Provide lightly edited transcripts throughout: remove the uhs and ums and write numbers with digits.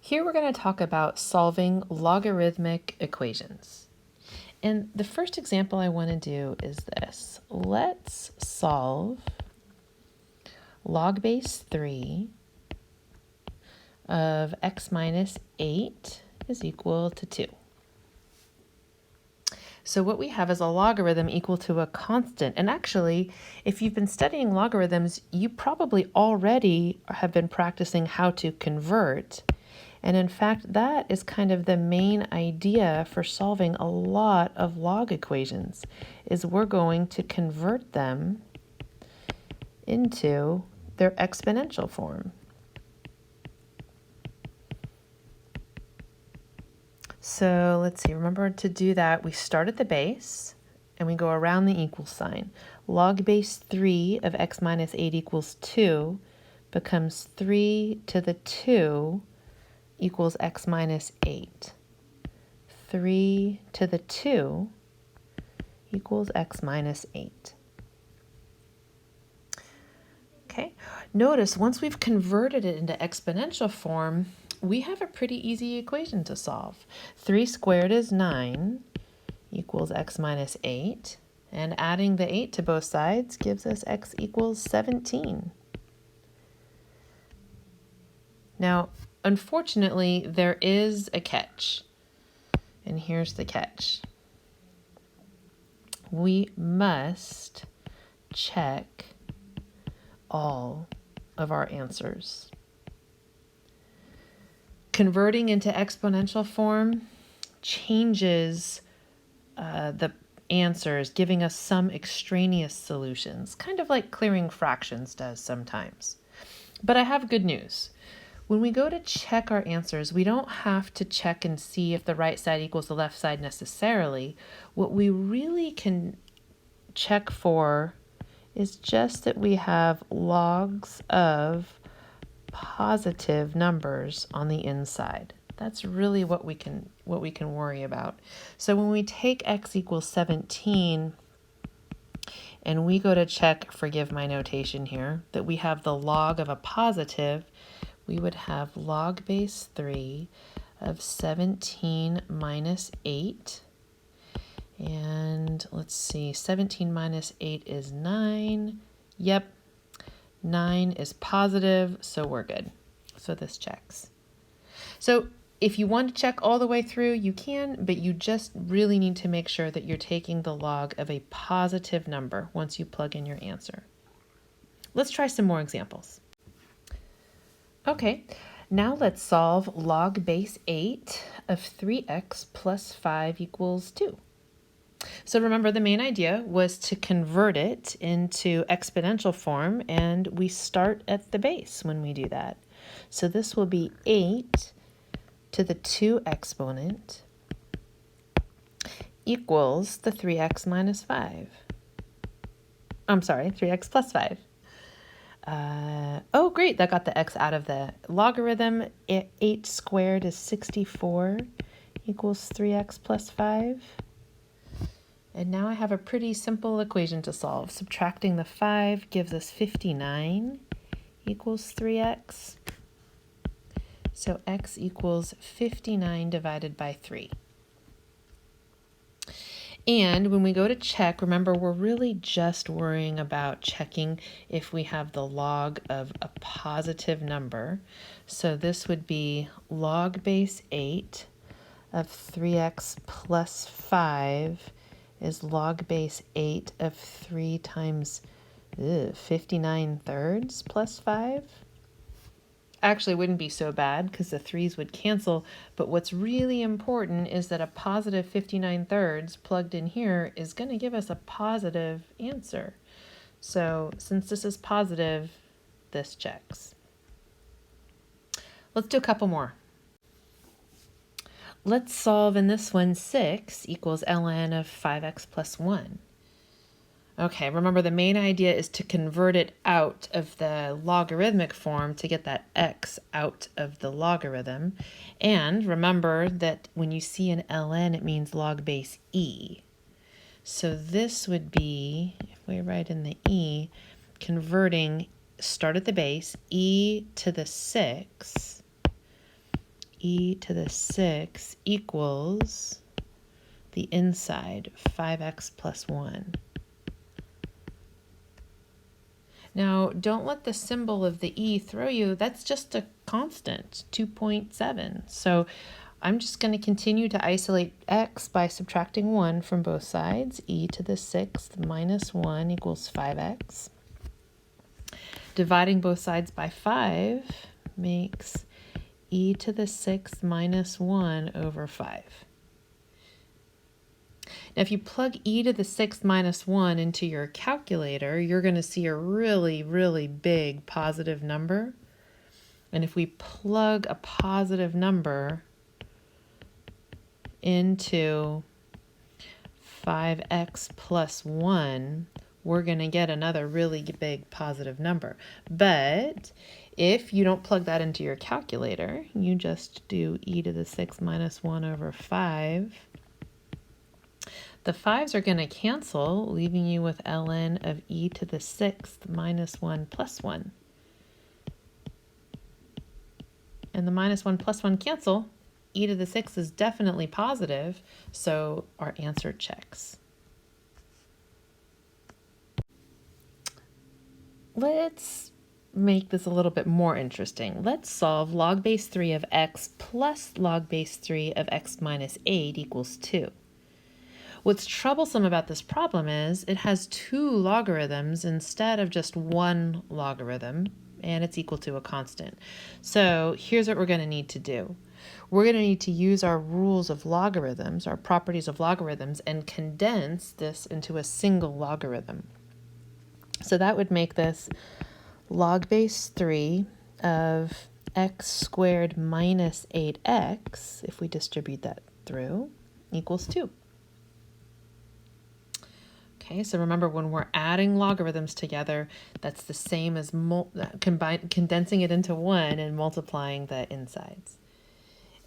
Here we're going to talk about solving logarithmic equations. And the first example I want to do is this. Let's solve log base 3 of x minus 8 is equal to 2. So what we have is a logarithm equal to a constant. And actually, if you've been studying logarithms, you probably already have been practicing how to convert. And in fact, that is kind of the main idea for solving a lot of log equations, is we're going to convert them into their exponential form. So let's see, remember to do that, we start at the base and we go around the equal sign. Log base 3 of x minus 8 equals 2 becomes 3 to the 2 equals x minus 8. 3 to the 2 equals x minus 8. Okay, notice once we've converted it into exponential form, we have a pretty easy equation to solve. 3 squared is 9 equals x minus 8, and adding the 8 to both sides gives us x equals 17. Now, unfortunately, there is a catch, and here's the catch. We must check all of our answers. Converting into exponential form changes the answers, giving us some extraneous solutions, kind of like clearing fractions does sometimes. But I have good news. When we go to check our answers, we don't have to check and see if the right side equals the left side necessarily. What we really can check for is just that we have logs of positive numbers on the inside. That's really what we can worry about. So when we take x equals 17 and we go to check, forgive my notation here, that we have the log of a positive, we would have log base 3 of 17 minus 8. And let's see, 17 minus 8 is 9. Yep, 9 is positive, so we're good. So this checks. So if you want to check all the way through, you can, but you just really need to make sure that you're taking the log of a positive number once you plug in your answer. Let's try some more examples. Okay, now let's solve log base 8 of 3x plus 5 equals 2. So remember, the main idea was to convert it into exponential form, and we start at the base when we do that. So this will be 8 to the 2 exponent equals the 3x minus 5. I'm sorry, 3x plus 5. Oh, great, that got the x out of the logarithm. 8 squared is 64 equals 3x plus 5. And now I have a pretty simple equation to solve. Subtracting the 5 gives us 59 equals 3x. So x equals 59 divided by 3. And when we go to check, remember, we're really just worrying about checking if we have the log of a positive number. So this would be log base 8 of 3x plus 5 is log base 8 of 3 times 59 thirds plus 5. Actually, wouldn't be so bad because the 3's would cancel, but what's really important is that a positive 59 thirds plugged in here is going to give us a positive answer. So since this is positive, this checks. Let's do a couple more. Let's solve in this one 6 equals ln of 5x plus 1. Okay, remember the main idea is to convert it out of the logarithmic form to get that x out of the logarithm. And remember that when you see an ln, it means log base e. So this would be, if we write in the e, converting, start at the base, e to the 6 e to the 6 equals the inside, 5x plus 1. Now, don't let the symbol of the e throw you. That's just a constant, 2.7. So I'm just going to continue to isolate x by subtracting 1 from both sides. E to the 6th minus 1 equals 5x. Dividing both sides by 5 makes e to the 6th minus 1 over 5. Now, if you plug e to the 6th minus 1 into your calculator, you're going to see a really, really big positive number. And if we plug a positive number into 5x plus 1, we're going to get another really big positive number. But if you don't plug that into your calculator, you just do e to the 6th minus 1 over 5. The 5's are going to cancel, leaving you with ln of e to the 6th minus 1 plus 1. And the minus 1 plus 1 cancel. E to the 6th is definitely positive, so our answer checks. Let's make this a little bit more interesting. Let's solve log base 3 of x plus log base 3 of x minus 8 equals 2. What's troublesome about this problem is it has two logarithms instead of just one logarithm, and it's equal to a constant. So here's what we're going to need to do. We're going to need to use our rules of logarithms, our properties of logarithms, and condense this into a single logarithm. So that would make this log base 3 of x squared minus 8x, if we distribute that through, equals 2. Okay, so remember when we're adding logarithms together, that's the same as condensing it into one and multiplying the insides.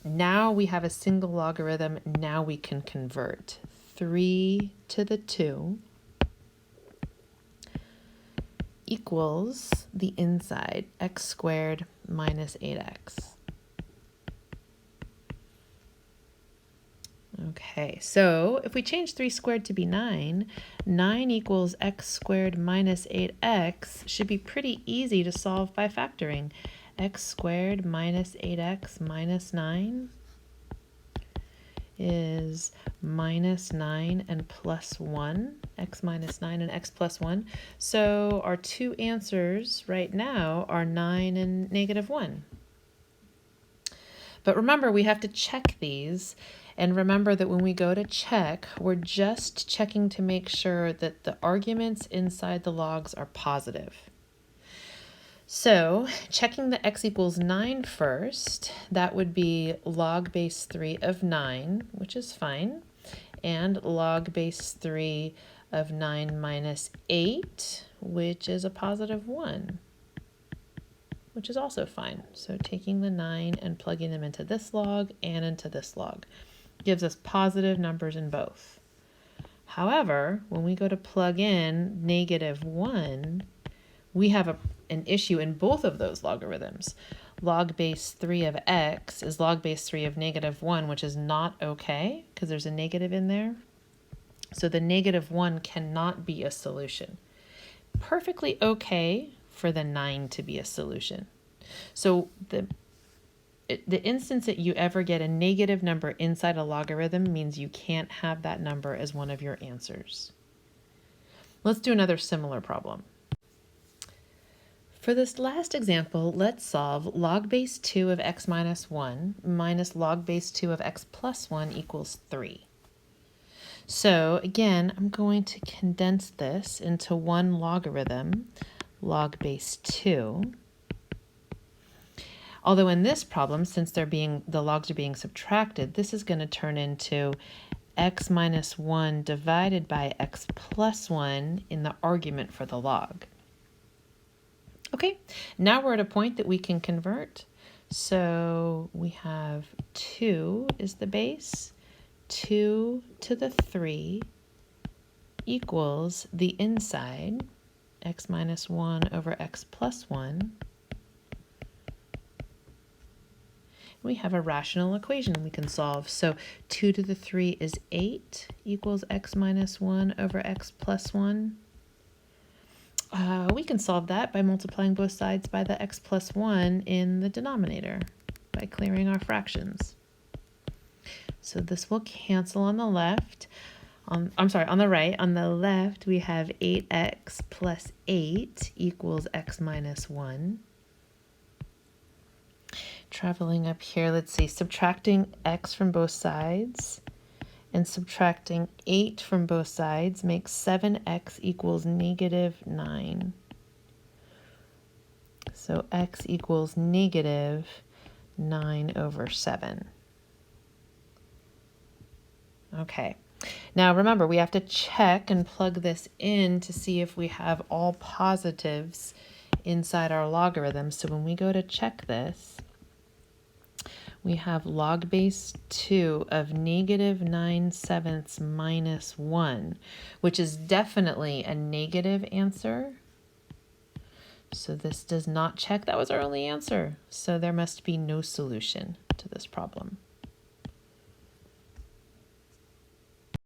Now we have a single logarithm, now we can convert. 3 to the 2 equals the inside, x squared minus 8x. Okay, so if we change 3 squared to be 9, 9 equals x squared minus 8x should be pretty easy to solve by factoring. X squared minus 8x minus 9 is minus 9 and plus 1, x minus 9 and x plus 1. So our two answers right now are 9 and negative 1. But remember, we have to check these. And remember that when we go to check, we're just checking to make sure that the arguments inside the logs are positive. So checking the x equals 9 first, that would be log base 3 of 9, which is fine, and log base 3 of 9 minus 8, which is a positive 1, which is also fine. So taking the 9 and plugging them into this log and into this log gives us positive numbers in both. However, when we go to plug in negative 1, we have an issue in both of those logarithms. Log base 3 of x is log base 3 of negative 1, which is not okay because there's a negative in there. So the negative 1 cannot be a solution. Perfectly okay for the 9 to be a solution. So the instance that you ever get a negative number inside a logarithm means you can't have that number as one of your answers. Let's do another similar problem. For this last example, let's solve log base 2 of x minus 1 minus log base 2 of x plus 1 equals 3. So again, I'm going to condense this into one logarithm, log base 2. Although in this problem, since the logs are being subtracted, this is going to turn into x minus 1 divided by x plus 1 in the argument for the log. Okay, now we're at a point that we can convert. So we have 2 is the base, 2 to the 3 equals the inside, x minus 1 over x plus 1. we have a rational equation we can solve. So 2 to the 3 is 8 equals x minus 1 over x plus 1. We can solve that by multiplying both sides by the x plus 1 in the denominator by clearing our fractions. So this will cancel on the left. On the right. On the left, we have 8x plus 8 equals x minus 1. Traveling up here, let's see, subtracting x from both sides and subtracting 8 from both sides makes 7x equals negative 9. So x equals negative 9 over 7. Okay. Now remember, we have to check and plug this in to see if we have all positives inside our logarithm. So when we go to check this, we have log base 2 of negative 9/7 minus 1, which is definitely a negative answer. So this does not check. That was our only answer. So there must be no solution to this problem.